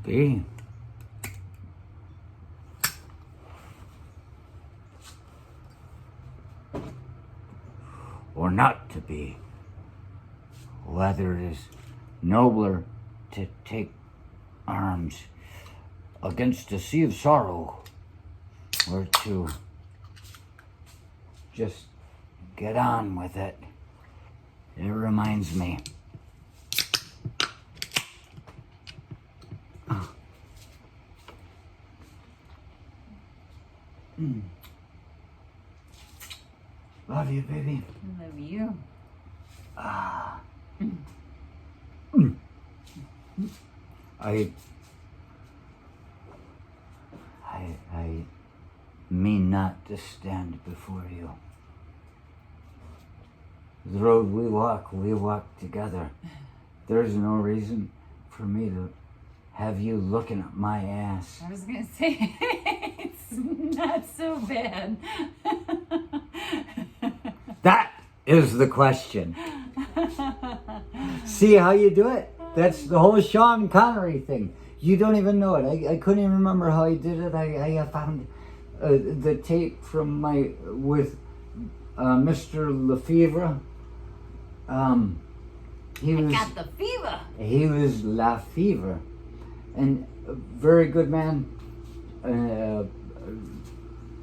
be or not to be, whether it is nobler to take arms against a sea of sorrow or to just get on with it. It reminds me. Love you, baby. Love you. I mean not to stand before you. The road we walk together. There's no reason for me to have you looking at my ass. I was gonna say, it's not so bad. That is the question. See how you do it? That's the whole Sean Connery thing. You don't even know it. I couldn't even remember how he did it. I found the tape from with Mr. Lefevre. I got the fever. He was Lefevre, and a very good man,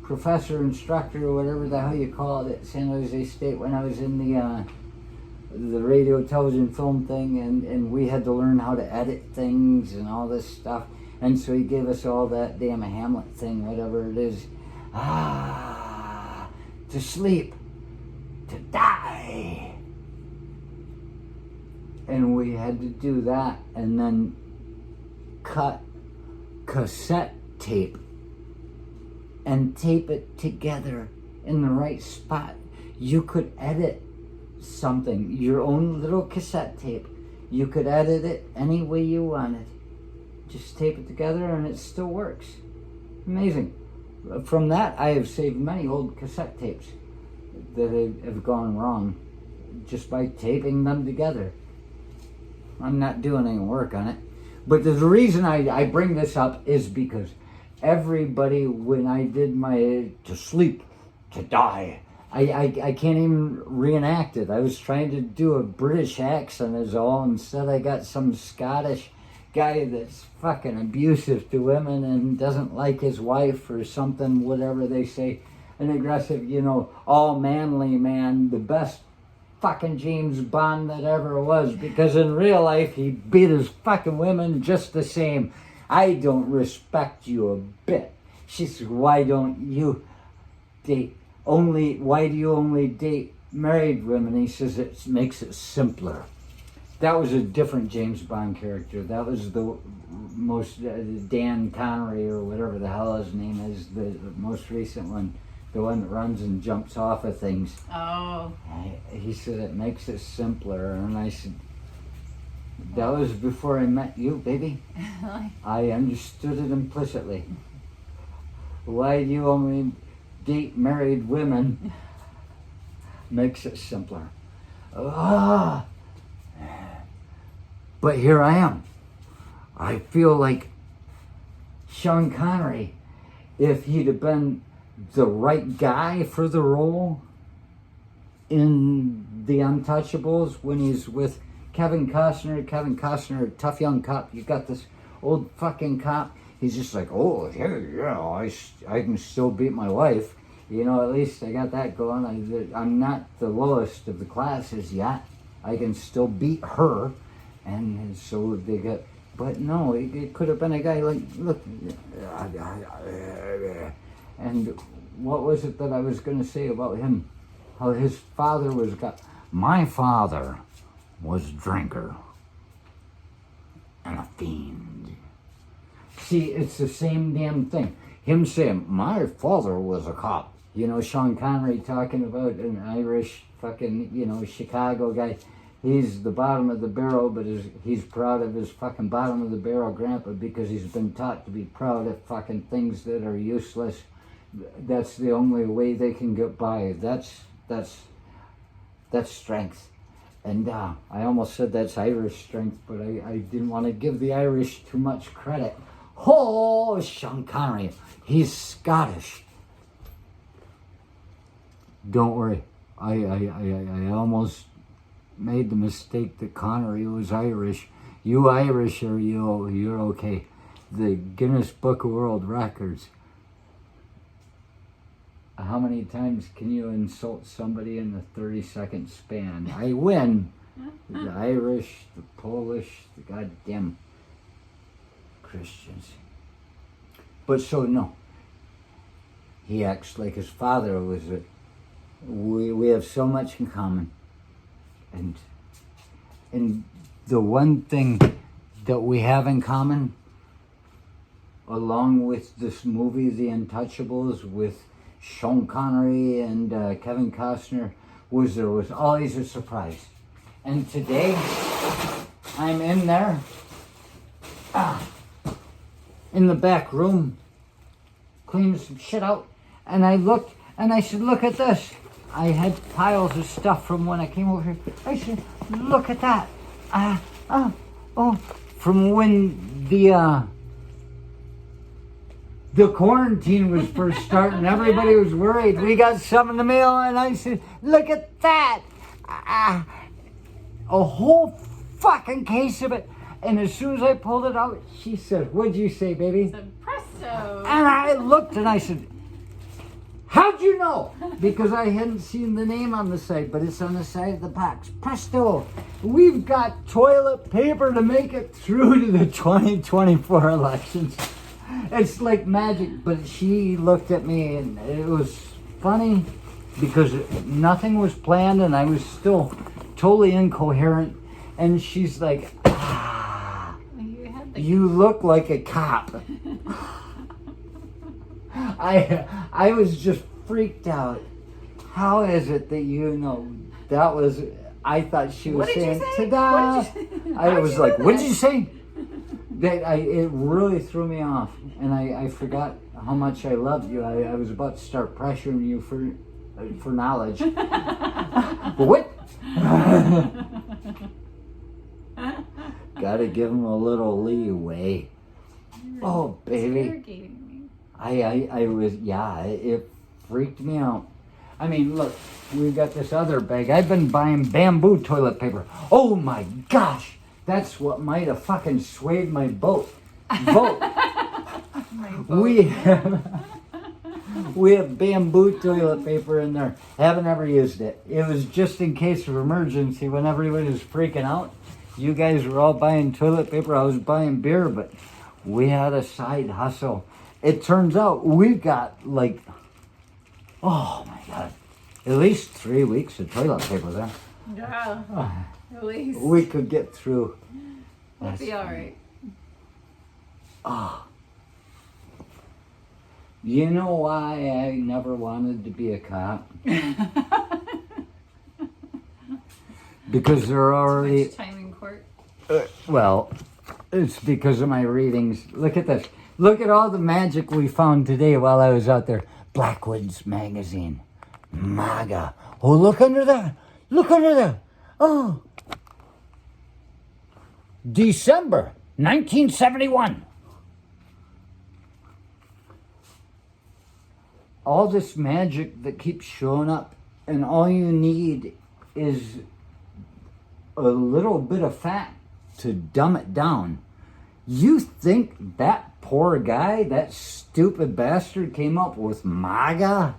professor, instructor, or whatever the hell you call it at San Jose State when I was in the radio, television, film thing, and we had to learn how to edit things and all this stuff. And so he gave us all that damn Hamlet thing, whatever it is. To sleep, to die. And we had to do that and then cut cassette tape and tape it together in the right spot. You could edit something, your own little cassette tape. You could edit it any way you wanted. Just tape it together and it still works. Amazing. From that, I have saved many old cassette tapes that have gone wrong just by taping them together. I'm not doing any work on it. But the reason I bring this up is because everybody, when I did my to sleep, to die, I can't even reenact it. I was trying to do a British accent is all. Instead I got some Scottish guy that's fucking abusive to women and doesn't like his wife or something, whatever they say. An aggressive, all manly man, the best fucking James Bond that ever was, because in real life he beat his fucking women just the same. I don't respect you a bit. She says, why do you only date married women? He says, it makes it simpler. That was a different James Bond character. That was the most, Dan Connery or whatever the hell his name is, the most recent one. The one that runs and jumps off of things. Oh. He said it makes it simpler, and I said, that was before I met you, baby. I understood it implicitly. Why do you only date married women? Makes it simpler. But here I am. I feel like Sean Connery, if he'd have been the right guy for the role in The Untouchables when he's with Kevin Costner, a tough young cop. You got this old fucking cop. He's just like, oh, I can still beat my wife. At least I got that going. I'm not the lowest of the classes yet. I can still beat her. And so they got, but no, it could have been a guy like, look, and what was it that I was going to say about him? How his father was my father was a drinker and a fiend. See, it's the same damn thing. Him saying, my father was a cop. Sean Connery talking about an Irish fucking, Chicago guy. He's the bottom of the barrel, but he's proud of his fucking bottom of the barrel grandpa because he's been taught to be proud of fucking things that are useless. That's the only way they can get by. That's strength. And I almost said that's Irish strength, but I didn't want to give the Irish too much credit. Oh, Seanconnery, he's Scottish. Don't worry, I almost made the mistake that Connery was Irish. You Irish are you're okay. The Guinness Book of World Records. How many times can you insult somebody in a 30-second span? I win. The Irish, the Polish, the goddamn Christians. But so no. He acts like his father was a... We have so much in common. And the one thing that we have in common, along with this movie, The Untouchables, with Sean Connery and Kevin Costner, was there was always a surprise. And today, I'm in there, in the back room, cleaning some shit out, and I looked, and I said, look at this. I had piles of stuff from when I came over here. I said, look at that. From when the quarantine was first starting, everybody was worried. We got some in the mail, and I said, look at that. A whole fucking case of it. And as soon as I pulled it out, she said, what'd you say, baby? I said, presto. And I looked and I said, how'd you know? Because I hadn't seen the name on the side, but it's on the side of the box. Presto! We've got toilet paper to make it through to the 2024 elections. It's like magic, but she looked at me and it was funny because nothing was planned and I was still totally incoherent. And she's like, you look like a cop. I was just freaked out. How is it that you know that was? I thought she was saying ta-da. I was like, what did you say? It really threw me off, and I forgot how much I loved you. I was about to start pressuring you for knowledge. But what? Gotta give him a little leeway. Oh, baby. I was, it freaked me out. I mean, look, we've got this other bag. I've been buying bamboo toilet paper. Oh my gosh, that's what might have fucking swayed my boat. We have bamboo toilet paper in there. Haven't ever used it. It was just in case of emergency when everybody was freaking out. You guys were all buying toilet paper. I was buying beer, but we had a side hustle. It turns out we've got like, oh my God, at least 3 weeks of toilet paper there. Yeah, at least. We could get through. We'll be all right. Oh. You know why I never wanted to be a cop? Because they're already... Too much time in court. Well, it's because of my readings. Look at this. Look at all the magic we found today while I was out there. Blackwoods Magazine. MAGA. Oh, look under there. Look under there. Oh. December 1971. All this magic that keeps showing up, and all you need is a little bit of fact to dumb it down. You think that poor guy, that stupid bastard, came up with MAGA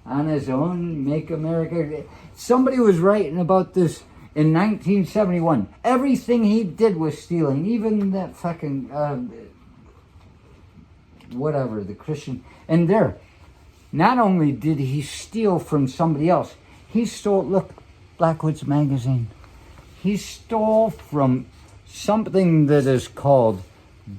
on his own, Make America... Somebody was writing about this in 1971. Everything he did was stealing, even that fucking... whatever, the Christian... And there, not only did he steal from somebody else, he stole... Look, Blackwoods Magazine. He stole from something that is called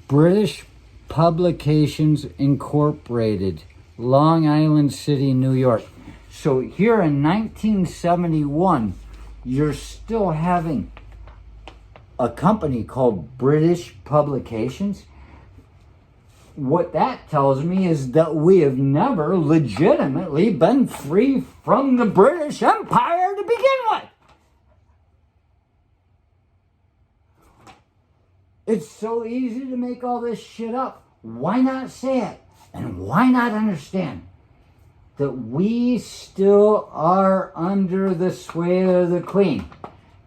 British Publications Incorporated, Long Island City, New York. So here in 1971, you're still having a company called British Publications. What that tells me is that we have never legitimately been free from the British Empire to begin with. It's so easy to make all this shit up. Why not say it? And why not understand that we still are under the sway of the Queen?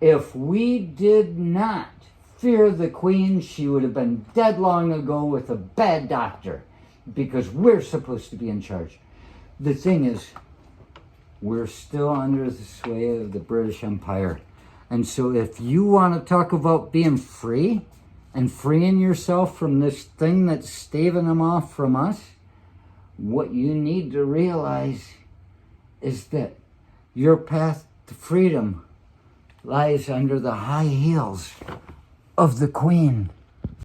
If we did not fear the Queen, she would have been dead long ago with a bad doctor, because we're supposed to be in charge. The thing is, we're still under the sway of the British Empire. And so if you want to talk about being free and freeing yourself from this thing that's staving them off from us, what you need to realize is that your path to freedom lies under the high heels of the Queen.